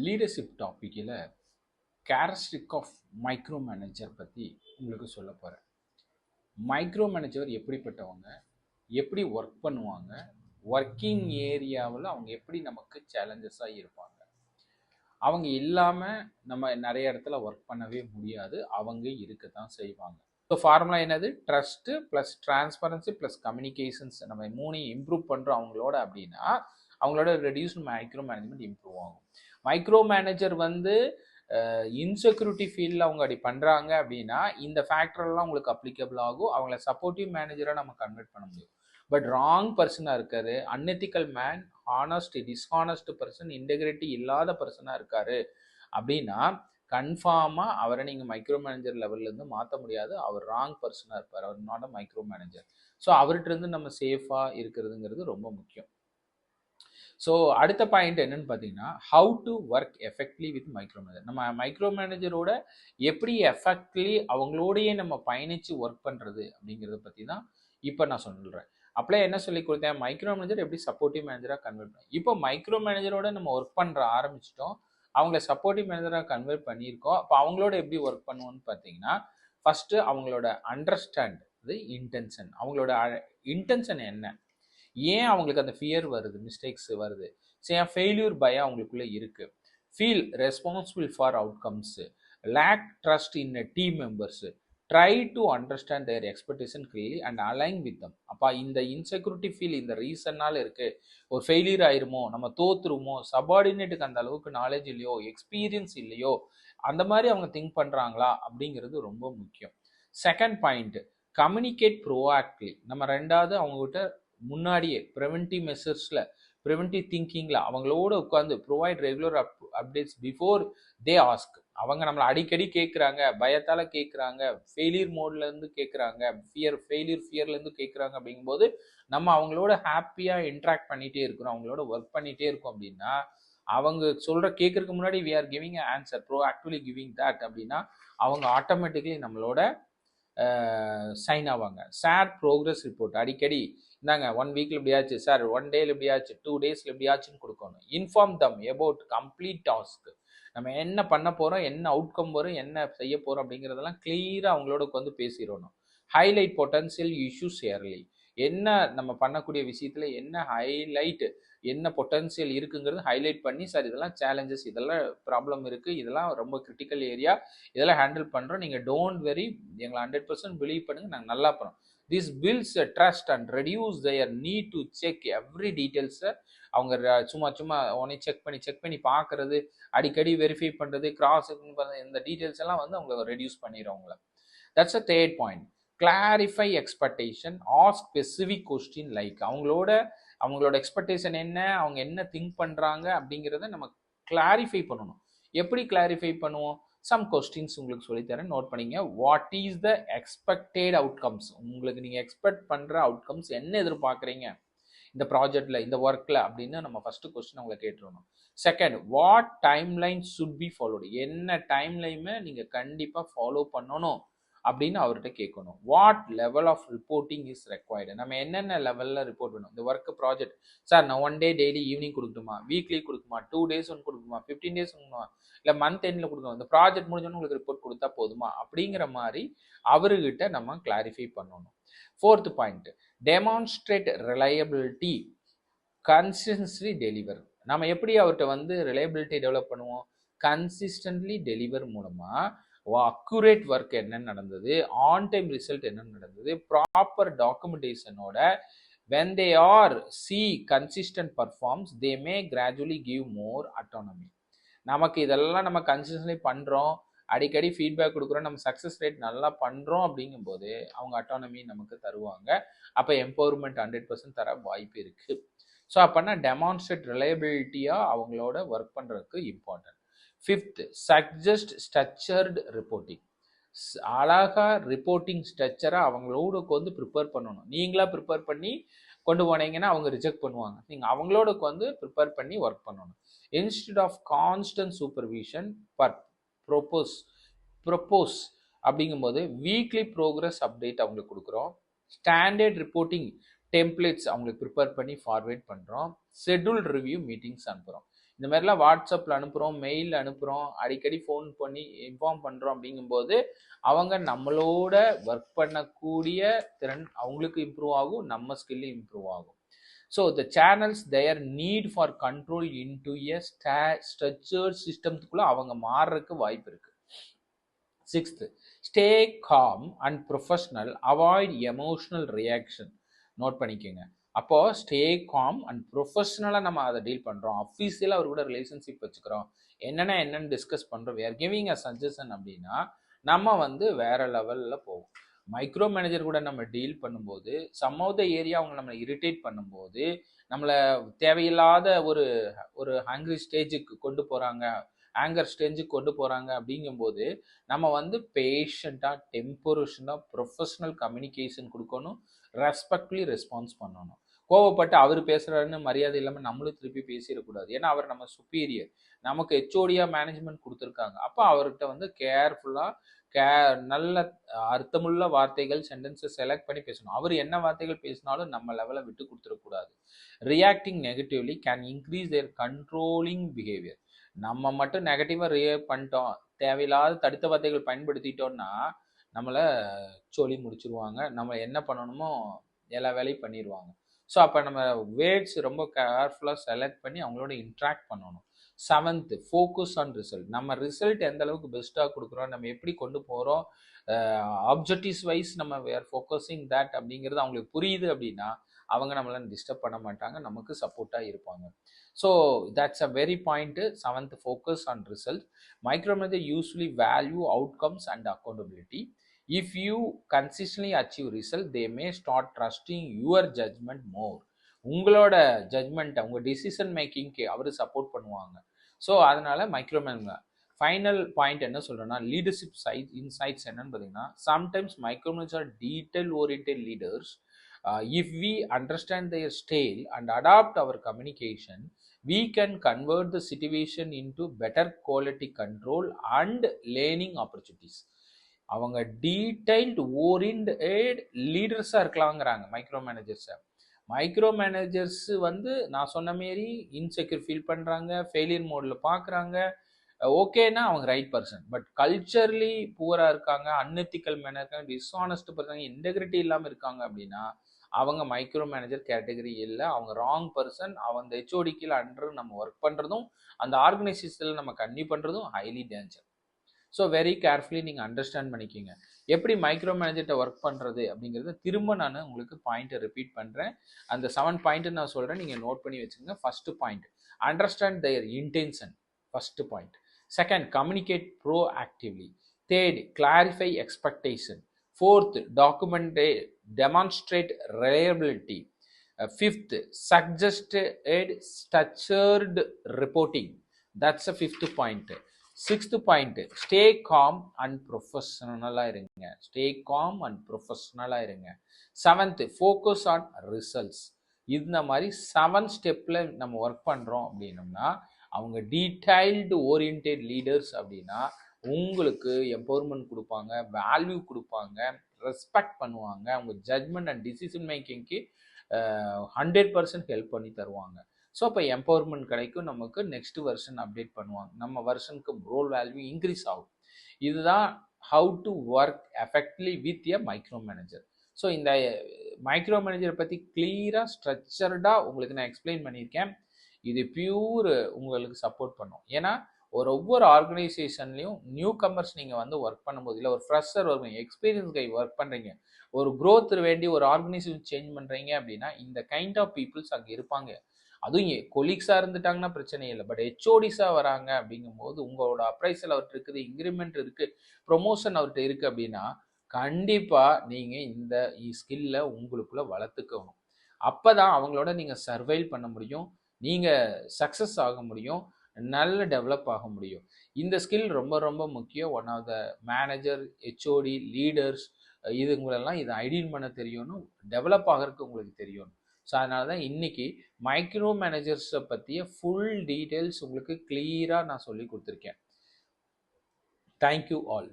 Leadership டாப்பிக்கில் characteristic of micro manager பற்றி உங்களுக்கு சொல்ல போகிறேன். மைக்ரோ மேனேஜர் எப்படிப்பட்டவங்க, எப்படி ஒர்க் பண்ணுவாங்க, ஒர்க்கிங் ஏரியாவில் அவங்க எப்படி நமக்கு சேலஞ்சஸாக இருப்பாங்க. அவங்க இல்லாமல் நம்ம நிறைய இடத்துல ஒர்க் பண்ணவே முடியாது, அவங்க இருக்க தான் செய்வாங்க. ஸோ ஃபார்முலா என்னது? Trust plus transparency plus communications. நம்ம மூணையும் இம்ப்ரூவ் பண்ணுறோம் அவங்களோட அப்படின்னா அவங்களோட ரெடியூஸ்டு மைக்ரோ மேனேஜ்மெண்ட் இம்ப்ரூவ் ஆகும். மைக்ரோ மேனேஜர் இன்செக்யூரிட்டி ஃபீல்டில் அவங்க அப்படி பண்ணுறாங்க அப்படின்னா இந்த ஃபேக்டர்லாம் உங்களுக்கு அப்ளிகபிள் ஆகும். அவங்கள சப்போர்ட்டிவ் மேனேஜராக நம்ம கன்வெர்ட் பண்ண முடியும். பட் ராங் பர்சனாக இருக்காரு, unethical man, honest dishonest person, integrity இல்லாத பர்சனாக இருக்காரு அப்படின்னா கன்ஃபார்மாக அவரை நீங்கள் மைக்ரோ மேனேஜர் லெவல்லேருந்து மாற்ற முடியாது. அவர் ராங் பர்சனாக இருப்பார், அவர் not a micro manager. So அவர்கிட்ட நம்ம சேஃபாக இருக்கிறதுங்கிறது ரொம்ப முக்கியம். ஸோ அடுத்த பாயிண்ட் என்னன்னு பார்த்தீங்கன்னா, how to work effectively with micro manager. நம்ம மைக்ரோ மேனேஜரோட எப்படி எஃபெக்ட்லி அவங்களோடையே நம்ம பயணித்து ஒர்க் பண்ணுறது அப்படிங்கிறத பற்றி தான் இப்போ நான் சொல்கிறேன். அப்படியே என்ன சொல்லி கொடுத்தேன், மைக்ரோ மேனேஜர் எப்படி சப்போர்ட்டிவ் மேனேஜராக கன்வெர்ட் பண்ணி. இப்போ மைக்ரோ மேனேஜரோட நம்ம ஒர்க் பண்ணுற ஆரம்பிச்சிட்டோம், அவங்கள சப்போர்ட்டிவ் மேனேஜராக கன்வெர்ட் பண்ணியிருக்கோம். அப்போ அவங்களோட எப்படி ஒர்க் பண்ணுவோன்னு பார்த்தீங்கன்னா, ஃபஸ்ட்டு அவங்களோட அண்டர்ஸ்டாண்ட் இன்டென்ஷன். அவங்களோட இன்டென்ஷன் என்ன, ஏன் அவங்களுக்கு அந்த ஃபியர் வருது, மிஸ்டேக்ஸ் வருது, சரி ஃபெயில்யூர் பயம் அவங்களுக்குள்ளே இருக்குது, feel responsible for outcomes, lack trust in team members, try to understand their expectation clearly and align with them. அப்போ இந்த இன்செக்யூரிட்டி ஃபீல் இந்த ரீசன்னால் இருக்குது. ஒரு ஃபெயிலியர் ஆயிருமோ, நம்ம தோத்துருமோ, சபார்டினேட்டுக்கு அந்த அளவுக்கு நாலேஜ் இல்லையோ, எக்ஸ்பீரியன்ஸ் இல்லையோ, அந்த மாதிரி அவங்க திங்க் பண்ணுறாங்களா அப்படிங்கிறது ரொம்ப முக்கியம். Second point, communicate proactively. நம்ம ரெண்டாவது அவங்ககிட்ட முன்னாடியே ப்ரிவென்டிவ் மெஷர்ஸில், ப்ரிவென்டிவ் திங்கிங்கில் அவங்களோட உட்காந்து provide regular updates before they ask. அவங்க நம்மளை அடிக்கடி கேட்குறாங்க, பயத்தால் கேட்குறாங்க, ஃபெயிலியர் மோட்லேருந்து கேட்குறாங்க, ஃபியர்லேருந்து கேட்குறாங்க. அப்படிங்கும்போது நம்ம அவங்களோட ஹாப்பியாக இன்ட்ராக்ட் பண்ணிகிட்டே இருக்கிறோம், அவங்களோட ஒர்க் பண்ணிகிட்டே இருக்கோம் அப்படின்னா அவங்க சொல்கிற கேட்குறதுக்கு முன்னாடி we are giving answer, proactively giving that அப்படின்னா அவங்க ஆட்டோமேட்டிக்கலி நம்மளோட சைன் ஆவாங்க. Share progress report. அடிக்கடி இந்தாங்க 1 வீக்கில் எப்படியாச்சு சார், 1 டேல எப்படியாச்சு, 2 டேஸில் எப்படியாச்சுன்னு கொடுக்கணும். Inform them about complete task. நம்ம என்ன பண்ண போகிறோம், என்ன அவுட்கம் வரும், என்ன செய்ய போகிறோம் அப்படிங்கிறதெல்லாம் கிளியராக அவங்களோட பேசிடணும். Highlight potential issues early. என்ன நம்ம பண்ணக்கூடிய விஷயத்தில் என்ன ஹைலைட், என்ன பொட்டன்சியல் இருக்குங்கிறது ஹைலைட் பண்ணி, சார் இதெல்லாம் சேலஞ்சஸ், இதெல்லாம் ப்ராப்ளம் இருக்குது, இதெல்லாம் ரொம்ப கிரிட்டிக்கல் ஏரியா, இதெல்லாம் ஹேண்டில் பண்ணுறோம், நீங்கள் டோன்ட் வெரி, எங்களை 100% பிலீவ் பண்ணுங்கள், நாங்கள் நல்லா பண்ணுறோம். This builds trust and reduce their need to check every டீட்டெயில்ஸை. அவங்க சும்மா உடனே செக் பண்ணி பார்க்கறது, அடிக்கடி வெரிஃபை பண்ணுறது, கிராஸ் பண்ணுறது, இந்த டீட்டெயில்ஸ் எல்லாம் அவங்க ரெடியூஸ் பண்ணிடுறோம் அவங்கள. That's a third point. Clarify expectation, ask specific question like. அவங்களோட எக்ஸ்பெக்டேஷன் என்ன, அவங்க என்ன திங்க் பண்ணுறாங்க அப்படிங்கிறத நம்ம கிளாரிஃபை பண்ணணும். எப்படி கிளாரிஃபை பண்ணுவோம்? சம் கொஸ்டின்ஸ் உங்களுக்கு சொல்லித்தரேன், நோட் பண்ணிங்க. What is the expected outcomes? உங்களுக்கு நீங்கள் எக்ஸ்பெக்ட் பண்ணுற அவுட்கம்ஸ் என்ன எதிர்பார்க்குறீங்க இந்த ப்ராஜெக்டில், இந்த ஒர்க்கில் அப்படின்னு நம்ம ஃபஸ்ட்டு கொஸ்டின் அவங்களை கேட்டுருணும். Second, what timeline should be followed? என்ன டைம் லைனை நீங்கள் கண்டிப்பாக ஃபாலோ பண்ணணும் அப்படின்னு அவர்கிட்ட கேட்கணும். What level of reporting is required? நம்ம என்னென்ன லெவலில் ரிப்போர்ட் பண்ணணும் இந்த ஒர்க் ப்ராஜெக்ட். சார் நான் 1 டே டெய்லி ஈவினிங் கொடுக்கணுமா, வீக்லி கொடுக்குமா, 2 டேஸ் ஒன்று கொடுக்குமா, 15 டேஸ் கொடுக்குமா, இல்லை மந்த் எண்டில் கொடுக்கணும், இந்த ப்ராஜெக்ட் முடிஞ்சோன்னு உங்களுக்கு ரிப்போர்ட் கொடுத்தா போதுமா அப்படிங்கிற மாதிரி அவர்கிட்ட நம்ம கிளாரிஃபை பண்ணணும். Fourth point, demonstrate reliability, consistently deliver. நம்ம எப்படி அவர்கிட்ட ரிலையபிலிட்டி டெவலப் பண்ணுவோம்? கன்சிஸ்டன்ட்லி டெலிவர் மூலமாக அக்யூரேட் ஒர்க் என்ன நடந்தது, ஆன் டைம் ரிசல்ட் என்ன நடந்தது, proper டாக்குமெண்டேஷனோட when they are see consistent performs they may gradually give more autonomy. நமக்கு இதெல்லாம் நம்ம கன்சிஸ்டன்ட்லி பண்ணுறோம், அடிக்கடி ஃபீட்பேக் கொடுக்குறோம், நம்ம சக்ஸஸ் ரேட் நல்லா பண்ணுறோம் அப்படிங்கும்போது அவங்க அட்டானமி நமக்கு தருவாங்க. அப்போ எம்பவர்மெண்ட் 100% தர வாய்ப்பு இருக்குது. ஸோ அப்போனா டெமான்ஸ்ட்ரேட் ரிலையபிலிட்டியாக அவங்களோட ஒர்க் பண்ணுறதுக்கு important. Fifth, suggest structured reporting. அழகாக ரிப்போர்ட்டிங் ஸ்ட்ரக்சரை அவங்களோட ப்ரிப்பேர் பண்ணணும். நீங்களாக ப்ரிப்பேர் பண்ணி கொண்டு போனீங்கன்னா அவங்க ரிஜெக்ட் பண்ணுவாங்க. நீங்கள் அவங்களோட ப்ரிப்பேர் பண்ணி ஒர்க் பண்ணணும். Instead of constant supervision per propose அப்படிங்கும்போது வீக்லி ப்ரோக்ரஸ் அப்டேட் அவங்களுக்கு கொடுக்குறோம். ஸ்டாண்டர்ட் ரிப்போர்ட்டிங் டெம்ப்ளேட்ஸ் அவங்களுக்கு ப்ரிப்பேர் பண்ணி ஃபார்வேர்ட் பண்ணுறோம். ஷெட்யூல் ரிவ்யூ மீட்டிங்ஸ் அனுப்புகிறோம். இந்த மாதிரிலாம் வாட்ஸ்அப்பில் அனுப்புகிறோம், மெயில் அனுப்புகிறோம், அடிக்கடி ஃபோன் பண்ணி இன்ஃபார்ம் பண்ணுறோம். அப்படிங்கும்போது அவங்க நம்மளோட ஒர்க் பண்ணக்கூடிய திறன் அவங்களுக்கு இம்ப்ரூவ் ஆகும், நம்ம ஸ்கில் இம்ப்ரூவ் ஆகும். So the channels there need for control into a structured சிஸ்டம்க்குள்ளே அவங்க மாறுறதுக்கு வாய்ப்பு இருக்குது. 6th, stay calm and professional, avoid emotional reaction. Note பண்ணிக்கோங்க. அப்போ ஸ்டே காம் அண்ட் ப்ரொஃபஷனலாக நம்ம அதை டீல் பண்ணுறோம், அஃபீஷியலாக அவர் கூட ரிலேஷன்ஷிப் வச்சுக்கிறோம், என்னென்னு டிஸ்கஸ் பண்ணுறோம், we are giving a suggestion அப்படின்னா நம்ம வந்து வேற லெவலில் போவோம். மைக்ரோ மேனேஜர் கூட நம்ம டீல் பண்ணும்போது சம் ஆஃப் த ஏரியா அவங்க நம்மளை இரிட்டேட் பண்ணும்போது நம்மளை தேவையில்லாத ஒரு ஒரு ஹாங்கிரி ஸ்டேஜுக்கு கொண்டு போகிறாங்க, ஆங்கர் ஸ்டேஜுக்கு கொண்டு போகிறாங்க. அப்படிங்கும்போது நம்ம வந்து பேஷண்ட்டாக, டெம்பரேஷனாக, ப்ரொஃபஷனல் கம்யூனிகேஷன் கொடுக்கணும், ரெஸ்பெக்ட்லி ரெஸ்பான்ஸ் பண்ணணும். கோவப்பட்டு அவர் பேசுகிறாருன்னு மரியாதை இல்லாமல் நம்மளும் திருப்பி பேசிடக்கூடாது. ஏன்னா அவர் நம்ம சுப்பீரியர், நமக்கு ஹெச்ஓடியாக மேனேஜ்மெண்ட் கொடுத்துருக்காங்க. அப்போ அவர்கிட்ட வந்து கேர்ஃபுல்லாக நல்ல அர்த்தமுள்ள வார்த்தைகள், சென்டென்ஸை செலக்ட் பண்ணி பேசணும். அவர் என்ன வார்த்தைகள் பேசினாலும் நம்ம லெவலை விட்டு கொடுத்துடக்கூடாது. Reacting negatively can increase their controlling behaviour. நம்ம மட்டும் நெகட்டிவாக ரியாக்ட் பண்ணிட்டோம், தேவையில்லாத தடுத்த வார்த்தைகள் பயன்படுத்திட்டோம்னா நம்மளை சொல்லி முடிச்சிருவாங்க, நம்ம என்ன பண்ணணுமோ எல்லா வேலையும் பண்ணிடுவாங்க. ஸோ அப்போ நம்ம வேர்ட்ஸ் ரொம்ப கேர்ஃபுல்லாக செலக்ட் பண்ணி அவங்களோட இன்ட்ராக்ட் பண்ணணும். 7th, focus on result. நம்ம ரிசல்ட் எந்த அளவுக்கு பெஸ்ட்டாக கொடுக்குறோம், நம்ம எப்படி கொண்டு போகிறோம், ஆப்ஜெக்டிவ்ஸ் வைஸ் நம்ம வேர் ஃபோக்கஸிங் தட் அப்படிங்கிறது அவங்களுக்கு புரியுது அப்படின்னா அவங்க நம்மளை டிஸ்டர்ப் பண்ண மாட்டாங்க, நமக்கு சப்போர்ட்டாக இருப்பாங்க. So that's a very point. 7th, focus on result. Micro manager usually value outcomes and accountability. If you consistently achieve result, they may start trusting your judgment more. உங்களோட ஜட்மெண்ட், உங்க டிசிஷன் மேக்கிங்க்கு அவர் support பண்ணுவாங்க. So அதனால micro manager. Final point என்ன சொல்றேன்னா, leadership insights என்னன்னு பார்த்தீங்கன்னா, sometimes micro manager detail oriented leaders. If we understand their style and adopt our communication, we can convert the situation into better quality control and learning opportunities. அவங்க detailed oriented லீடர்ஸாக இருக்கலாங்கிறாங்க micro மேனேஜர்ஸை. Micro managers வந்து நான் சொன்ன மாரி insecure feel பண்ணுறாங்க, failure மோடில் பார்க்குறாங்க, ஓகேனா அவங்க ரைட் பர்சன். பட் கல்ச்சர்லி புவராக இருக்காங்க, அன்எத்திக்கல் மேனர் இருக்காங்க, டிஸ்ஆனஸ்ட் பர்சன், இன்டெகிரிட்டி இல்லாமல் இருக்காங்க அப்படின்னா அவங்க மைக்ரோ மேனேஜர் கேட்டகரி இல்லை, அவங்க ராங் பர்சன். அவங்க ஹெச்ஓடிக்கில் அண்டர் நம்ம ஒர்க் பண்ணுறதும் அந்த ஆர்கனைசேஷனில் நம்ம கன்னியூ பண்ணுறதும் highly danger. So very carefully நீங்கள் அண்டர்ஸ்டாண்ட் பண்ணிக்கிங்க எப்படி மைக்ரோ மேனேஜர்கிட்ட ஒர்க் பண்ணுறது அப்படிங்கிறத. திரும்ப நான் உங்களுக்கு பாயிண்ட்டை ரிப்பீட் பண்ணுறேன், அந்த 7 பாயிண்ட்டு நான் சொல்கிறேன், நீங்கள் நோட் பண்ணி வச்சுக்கோங்க. First point, understand their intention, first point. Second, communicate proactively. Third, clarify expectation. Fourth, demonstrate reliability. Fifth, suggested structured reporting. That's a 5th point. 6th point, stay calm and ப்ரொஃபஷனலாக இருங்க. Stay calm and ப்ரொஃபஷனலாக இருங்க. 7th, focus on results. இந்த மாதிரி 7 ஸ்டெப்பில் நம்ம work பண்ணுறோம் அப்படின்னோம்னா அவங்க டீடைல்டு ஓரியன்டட் லீடர்ஸ் அப்படின்னா உங்களுக்கு எம்பவர்மெண்ட் கொடுப்பாங்க, வேல்யூ கொடுப்பாங்க, ரெஸ்பெக்ட் பண்ணுவாங்க, அவங்க ஜட்மெண்ட் அண்ட் டிசிஷன் மேக்கிங்க்கு 100% ஹெல்ப் பண்ணி தருவாங்க. ஸோ அப்போ எம்பவர்மெண்ட் கிடைக்கும், நமக்கு நெக்ஸ்ட் வெர்ஷன் அப்டேட் பண்ணுவாங்க, நம்ம வெர்ஷனுக்கு ரோல் வேல்யூ இன்க்ரீஸ் ஆகும். இதுதான் how to work effectively with a micro manager. So இந்த மைக்ரோ மேனேஜரை பற்றி கிளியராக ஸ்ட்ரக்சர்டாக உங்களுக்கு நான் எக்ஸ்பிளைன் பண்ணியிருக்கேன். இது பியூர் உங்களுக்கு சப்போர்ட் பண்ணும். ஏன்னா ஒவ்வொரு ஆர்கனைசேஷன்லையும் நியூ கமர்ஸ் நீங்கள் வந்து ஒர்க் பண்ணும்போது, இல்லை ஒரு ஃப்ரெஷர் ஒரு எக்ஸ்பீரியன்ஸ் கை ஒர்க் பண்ணுறீங்க, ஒரு க்ரோத் வேண்டி ஒரு ஆர்கனைசேஷன் சேஞ்ச் பண்ணுறீங்க அப்படின்னா இந்த கைண்ட் ஆஃப் பீப்புள்ஸ் அங்கே இருப்பாங்க. அதுவும் கொலீக்ஸாக இருந்துட்டாங்கன்னா பிரச்சனை இல்லை, பட் ஹெச்ஓடிஸாக வராங்க அப்படிங்கும்போது உங்களோட அப்ரைசல் அவர்கிட்ட இருக்குது, இன்க்ரிமெண்ட் இருக்குது, ப்ரொமோஷன் அவர்கிட்ட இருக்குது அப்படின்னா கண்டிப்பாக நீங்கள் இந்த ஸ்கில்லை உங்களுக்குள்ளே வளர்த்துக்கணும். அப்போ தான் அவங்களோட நீங்கள் சர்வைவ் பண்ண முடியும், நீங்கள் சக்ஸஸ் ஆக முடியும், நல்ல டெவலப் ஆக முடியும். இந்த ஸ்கில் ரொம்ப ரொம்ப முக்கியம். One of the manager, HOD, leaders இதுங்களெல்லாம் இதை ஐடென்டிஃபை பண்ண தெரியணும், டெவலப் ஆகிறதுக்கு உங்களுக்கு தெரியணும். ஸோ அதனால தான் இன்னைக்கு மைக்ரோ மேனேஜர்ஸை பற்றிய ஃபுல் டீட்டெயில்ஸ் உங்களுக்கு கிளியராக நான் சொல்லி கொடுத்துருக்கேன். Thank you all.